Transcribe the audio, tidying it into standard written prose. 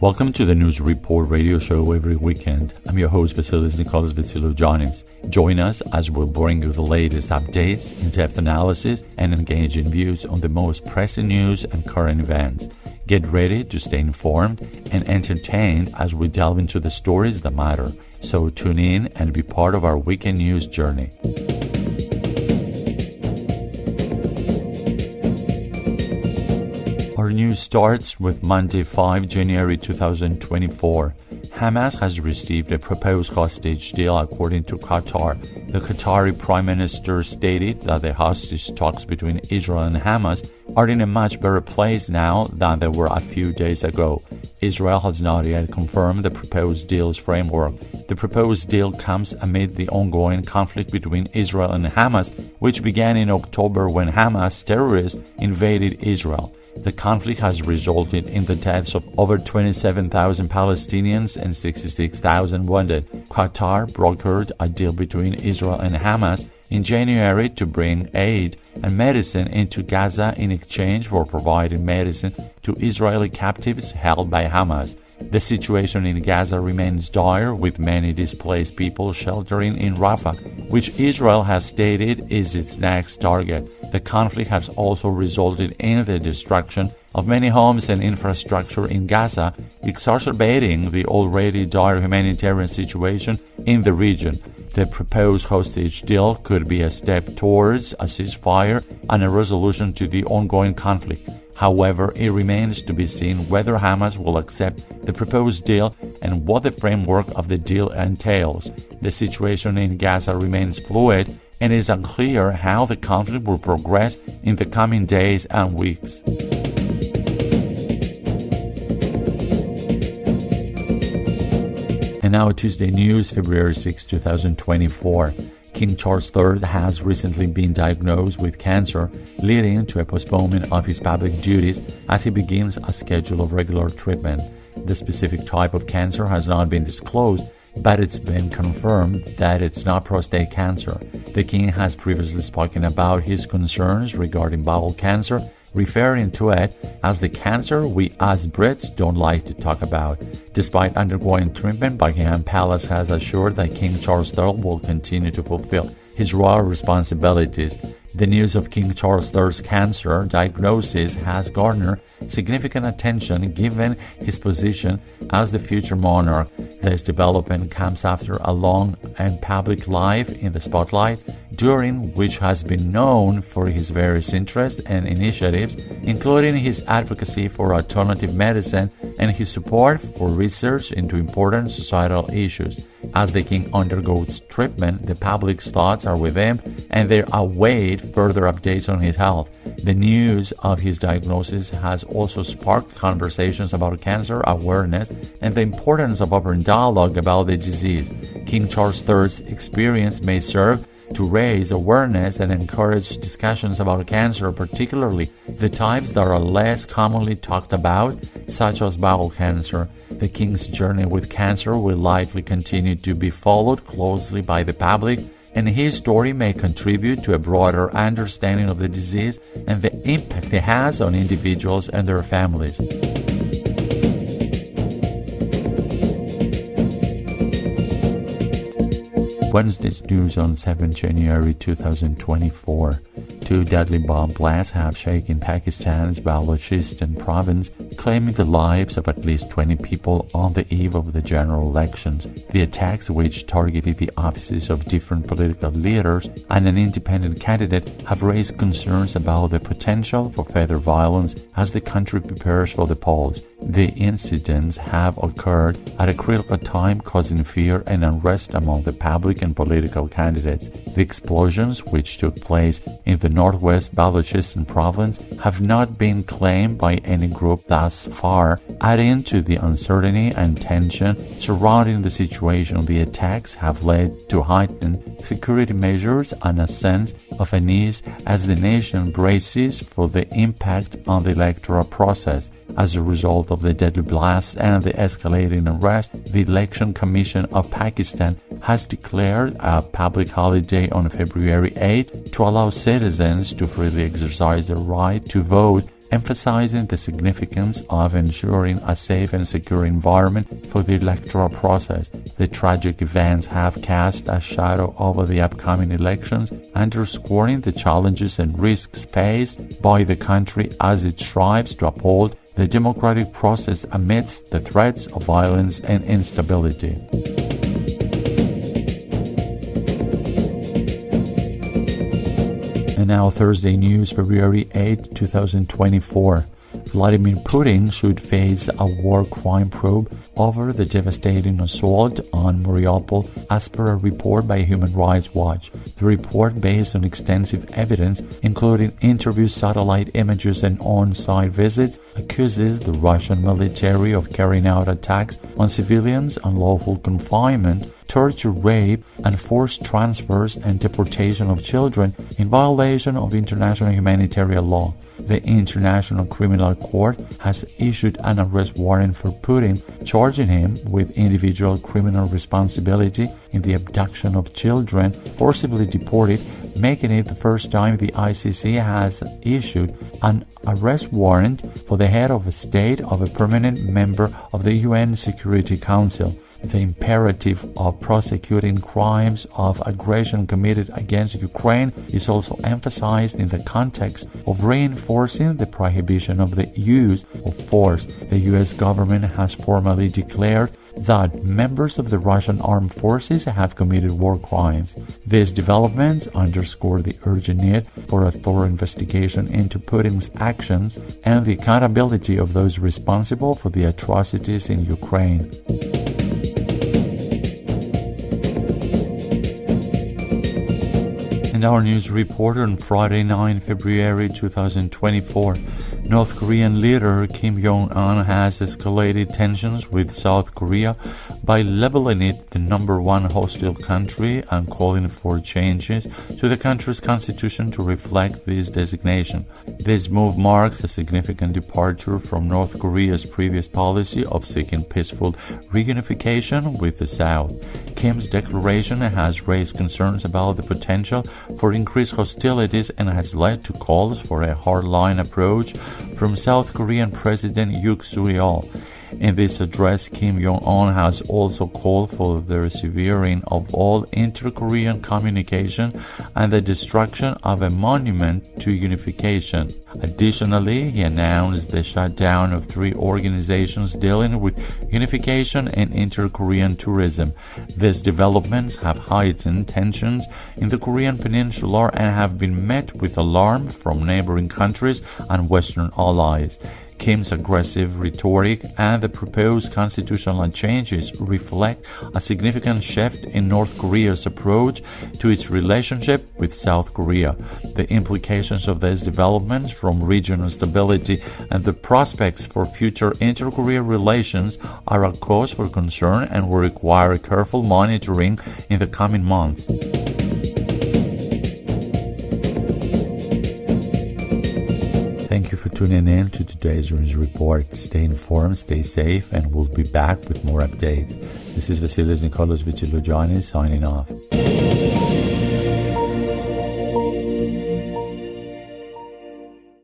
Welcome to the News Report radio show every weekend. I'm your host, Vassilios Nicolaos Vitsilogiannis. Join us as we'll bring you the latest updates, in-depth analysis, and engaging views on the most pressing news and current events. Get ready to stay informed and entertained as we delve into the stories that matter. So tune in and be part of our weekend news journey. Our news starts with Monday, 5 January 2024. Hamas has received a proposed hostage deal according to Qatar. The Qatari Prime Minister stated that the hostage talks between Israel and Hamas are in a much better place now than they were a few days ago. Israel has not yet confirmed the proposed deal's framework. The proposed deal comes amid the ongoing conflict between Israel and Hamas, which began in October when Hamas terrorists invaded Israel. The conflict has resulted in the deaths of over 27,000 Palestinians and 66,000 wounded. Qatar brokered a deal between Israel and Hamas in January to bring aid and medicine into Gaza in exchange for providing medicine to Israeli captives held by Hamas. The situation in Gaza remains dire, with many displaced people sheltering in Rafah, which Israel has stated is its next target. The conflict has also resulted in the destruction of many homes and infrastructure in Gaza, exacerbating the already dire humanitarian situation in the region. The proposed hostage deal could be a step towards a ceasefire and a resolution to the ongoing conflict. However, it remains to be seen whether Hamas will accept the proposed deal and what the framework of the deal entails. The situation in Gaza remains fluid, and it is unclear how the conflict will progress in the coming days and weeks. And now Tuesday news, February 6, 2024. King Charles III has recently been diagnosed with cancer, leading to a postponement of his public duties as he begins a schedule of regular treatments. The specific type of cancer has not been disclosed, but it's been confirmed that it's not prostate cancer. The king has previously spoken about his concerns regarding bowel cancer, referring to it as the cancer we as Brits don't like to talk about. Despite undergoing treatment, Buckingham Palace has assured that King Charles III will continue to fulfill his royal responsibilities. The news of King Charles III's cancer diagnosis has garnered significant attention given his position as the future monarch. This development comes after a long and public life in the spotlight, during which has been known for his various interests and initiatives, including his advocacy for alternative medicine and his support for research into important societal issues. As the king undergoes treatment, the public's thoughts are with him, and they await further updates on his health. The news of his diagnosis has also sparked conversations about cancer awareness and the importance of open dialogue about the disease. King Charles III's experience may serve to raise awareness and encourage discussions about cancer, particularly the types that are less commonly talked about, such as bowel cancer. The king's journey with cancer will likely continue to be followed closely by the public, and his story may contribute to a broader understanding of the disease and the impact it has on individuals and their families. Wednesday's news on 7 January 2024. Two deadly bomb blasts have shaken Pakistan's Balochistan province, claiming the lives of at least 20 people on the eve of the general elections. The attacks, which targeted the offices of different political leaders and an independent candidate, have raised concerns about the potential for further violence as the country prepares for the polls. The incidents have occurred at a critical time, causing fear and unrest among the public and political candidates. The explosions, which took place in the northwest Balochistan province, have not been claimed by any group thus far, adding to the uncertainty and tension surrounding the situation. The attacks have led to heightened security measures and a sense of unease as the nation braces for the impact on the electoral process. As a result of the deadly blasts and the escalating unrest, the Election Commission of Pakistan has declared a public holiday on February 8 to allow citizens to freely exercise their right to vote emphasizing the significance of ensuring a safe and secure environment for the electoral process. The tragic events have cast a shadow over the upcoming elections, underscoring the challenges and risks faced by the country as it strives to uphold the democratic process amidst the threats of violence and instability. And now Thursday news, February 8, 2024. Vladimir Putin should face a war crime probe over the devastating assault on Mariupol, as per a report by Human Rights Watch. The report, based on extensive evidence, including interviews, satellite images, and on-site visits, accuses the Russian military of carrying out attacks on civilians, unlawful confinement, torture, rape, and forced transfers and deportation of children in violation of international humanitarian law. The International Criminal Court has issued an arrest warrant for Putin, charging him with individual criminal responsibility in the abduction of children forcibly deported, making it the first time the ICC has issued an arrest warrant for the head of a state of a permanent member of the UN Security Council. The imperative of prosecuting crimes of aggression committed against Ukraine is also emphasized in the context of reinforcing the prohibition of the use of force. The U.S. government has formally declared that members of the Russian armed forces have committed war crimes. These developments underscore the urgent need for a thorough investigation into Putin's actions and the accountability of those responsible for the atrocities in Ukraine. And our news reporter on Friday 9 February 2024, North Korean leader Kim Jong-un has escalated tensions with South Korea by labeling it the number one hostile country and calling for changes to the country's constitution to reflect this designation. This move marks a significant departure from North Korea's previous policy of seeking peaceful reunification with the South. Kim's declaration has raised concerns about the potential for increased hostilities and has led to calls for a hardline approach from South Korean President Yoon Suk-yeol. In this address, Kim Jong-un has also called for the severing of all inter-Korean communication and the destruction of a monument to unification. Additionally, he announced the shutdown of 3 organizations dealing with unification and inter-Korean tourism. These developments have heightened tensions in the Korean peninsula and have been met with alarm from neighboring countries and Western allies. Kim's aggressive rhetoric and the proposed constitutional changes reflect a significant shift in North Korea's approach to its relationship with South Korea. The implications of these developments from regional stability and the prospects for future inter-Korea relations are a cause for concern and will require careful monitoring in the coming months. Thank you for tuning in to today's news report. Stay informed, stay safe, and we'll be back with more updates. This is Vassilios Nicolaos Vitsilogiannis signing off.